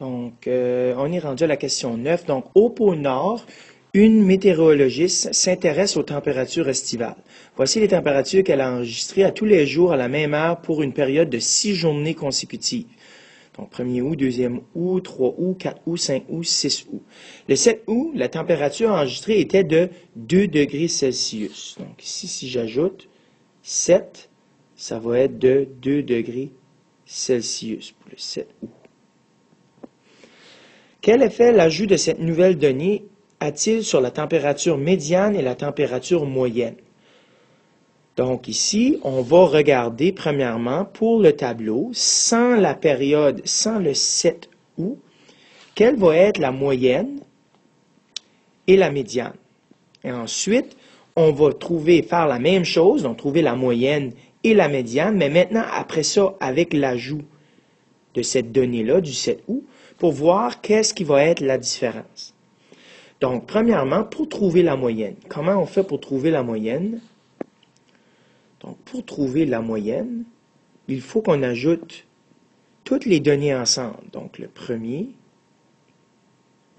Donc, on est rendu à la question 9. Donc, au pôle Nord, une météorologiste s'intéresse aux températures estivales. Voici les températures qu'elle a enregistrées à tous les jours à la même heure pour une période de 6 journées consécutives. Donc, 1er août, 2e août, 3 août, 4 août, 5 août, 6 août. Le 7 août, la température enregistrée était de 2 degrés Celsius. Donc, ici, si j'ajoute 7, ça va être de 2 degrés Celsius pour le 7 août. Quel effet l'ajout de cette nouvelle donnée a-t-il sur la température médiane et la température moyenne? Donc ici, on va regarder premièrement pour le tableau, sans la période, sans le 7 août, quelle va être la moyenne et la médiane. Et ensuite, on va faire la même chose, donc trouver la moyenne et la médiane, mais maintenant, après ça, avec l'ajout de cette donnée-là, du 7 août, pour voir qu'est-ce qui va être la différence. Donc, premièrement, pour trouver la moyenne. Comment on fait pour trouver la moyenne? Donc, pour trouver la moyenne, il faut qu'on ajoute toutes les données ensemble. Donc, le premier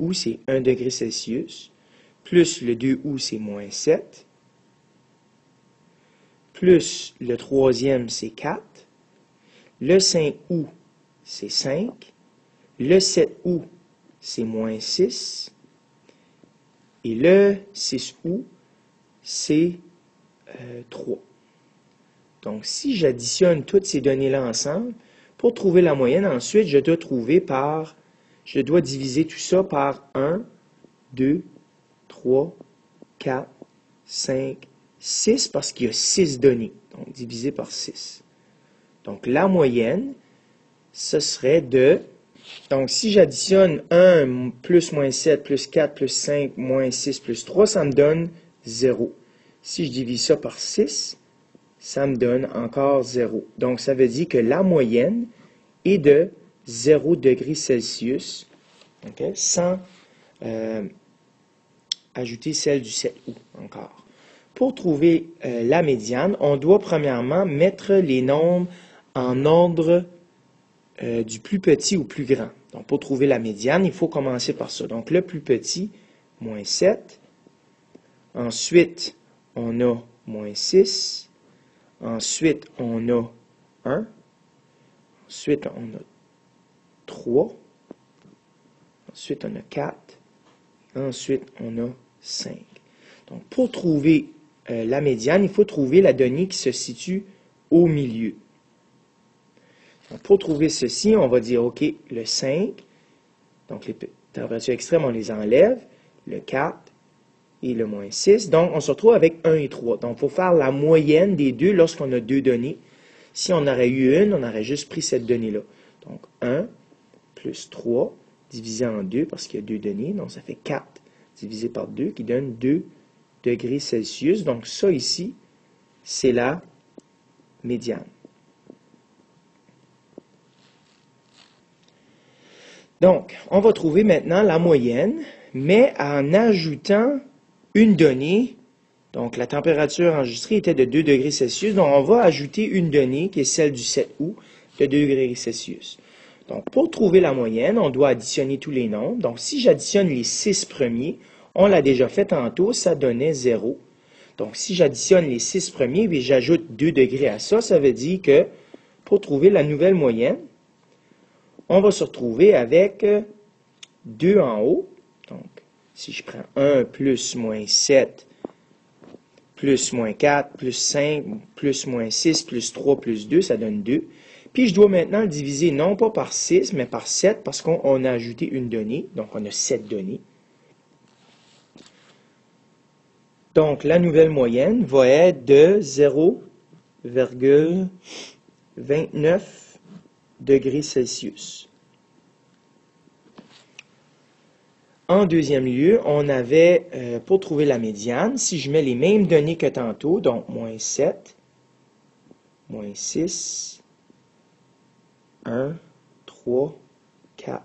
août, c'est 1 degré Celsius, plus le 2 août, c'est moins 7, plus le troisième, c'est 4, le 5 août, c'est 5, le 7 août, c'est moins 6, et le 6 août, c'est 3. Donc, si j'additionne toutes ces données-là ensemble, pour trouver la moyenne, ensuite, je dois diviser tout ça par 1, 2, 3, 4, 5, 6, parce qu'il y a 6 données. Donc, divisé par 6. Donc, la moyenne, ce serait de... Donc, si j'additionne 1 plus moins 7 plus 4 plus 5 moins 6 plus 3, ça me donne 0. Si je divise ça par 6, ça me donne encore 0. Donc, ça veut dire que la moyenne est de 0 degrés Celsius, okay, sans ajouter celle du 7 août encore. Pour trouver la médiane, on doit premièrement mettre les nombres en ordre du plus petit au plus grand. Donc, pour trouver la médiane, il faut commencer par ça. Donc, le plus petit, moins 7. Ensuite, on a moins 6. Ensuite, on a 1. Ensuite, on a 3. Ensuite, on a 4. Ensuite, on a 5. Donc, pour trouver la médiane, il faut trouver la donnée qui se situe au milieu. Donc, pour trouver ceci, on va dire, OK, le 5, donc les températures extrêmes, on les enlève, le 4 et le moins 6. Donc, on se retrouve avec 1 et 3. Donc, il faut faire la moyenne des deux lorsqu'on a deux données. Si on aurait eu une, on aurait juste pris cette donnée-là. Donc, 1 plus 3 divisé en 2 parce qu'il y a deux données. Donc, ça fait 4 divisé par 2 qui donne 2 degrés Celsius. Donc, ça ici, c'est la médiane. Donc, on va trouver maintenant la moyenne, mais en ajoutant une donnée. Donc, la température enregistrée était de 2 degrés Celsius. Donc, on va ajouter une donnée qui est celle du 7 août de 2 degrés Celsius. Donc, pour trouver la moyenne, on doit additionner tous les nombres. Donc, si j'additionne les 6 premiers, on l'a déjà fait tantôt, ça donnait 0. Donc, si j'additionne les 6 premiers et j'ajoute 2 degrés à ça, ça veut dire que pour trouver la nouvelle moyenne, on va se retrouver avec 2 en haut. Donc, si je prends 1 plus moins 7, plus moins 4, plus 5, plus moins 6, plus 3, plus 2, ça donne 2. Puis, je dois maintenant le diviser non pas par 6, mais par 7, parce qu'on a ajouté une donnée. Donc, on a 7 données. Donc, la nouvelle moyenne va être de 0,29 degrés Celsius. En deuxième lieu, on avait, pour trouver la médiane, si je mets les mêmes données que tantôt, donc moins 7, moins 6, 1, 3, 4,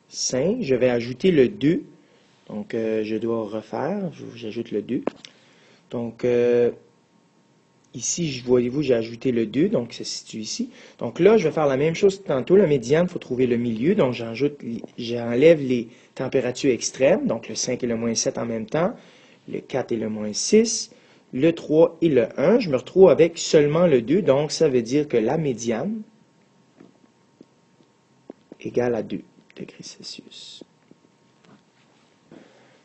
5, je vais ajouter le 2. Donc, je dois refaire, j'ajoute le 2. Donc, ici, voyez-vous, j'ai ajouté le 2, donc ça se situe ici. Donc là, je vais faire la même chose que tantôt. La médiane, il faut trouver le milieu. Donc j'enlève les températures extrêmes, donc le 5 et le moins 7 en même temps, le 4 et le moins 6, le 3 et le 1. Je me retrouve avec seulement le 2, donc ça veut dire que la médiane égale à 2 degrés Celsius.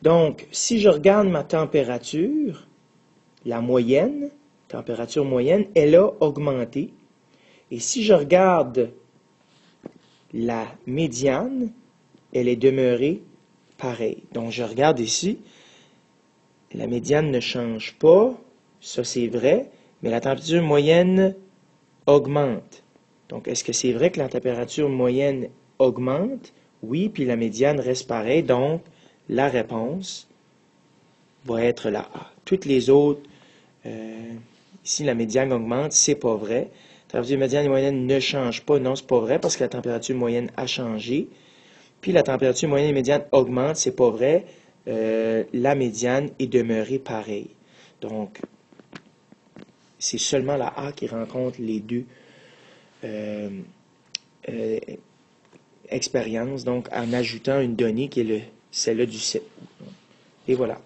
Donc, si je regarde ma température, la moyenne, température moyenne, elle a augmenté. Et si je regarde la médiane, elle est demeurée pareille. Donc, je regarde ici, la médiane ne change pas, ça c'est vrai, mais la température moyenne augmente. Donc, est-ce que c'est vrai que la température moyenne augmente? Oui, puis la médiane reste pareille, donc la réponse va être la A. Toutes les autres, ici la médiane augmente, c'est pas vrai. La température médiane et moyenne ne change pas, non, c'est pas vrai, parce que la température moyenne a changé. Puis la température moyenne et médiane augmente, c'est pas vrai. La médiane est demeurée pareille. Donc, c'est seulement la A qui rencontre les deux expériences, donc en ajoutant une donnée qui est celle-là du 7 août. Et voilà.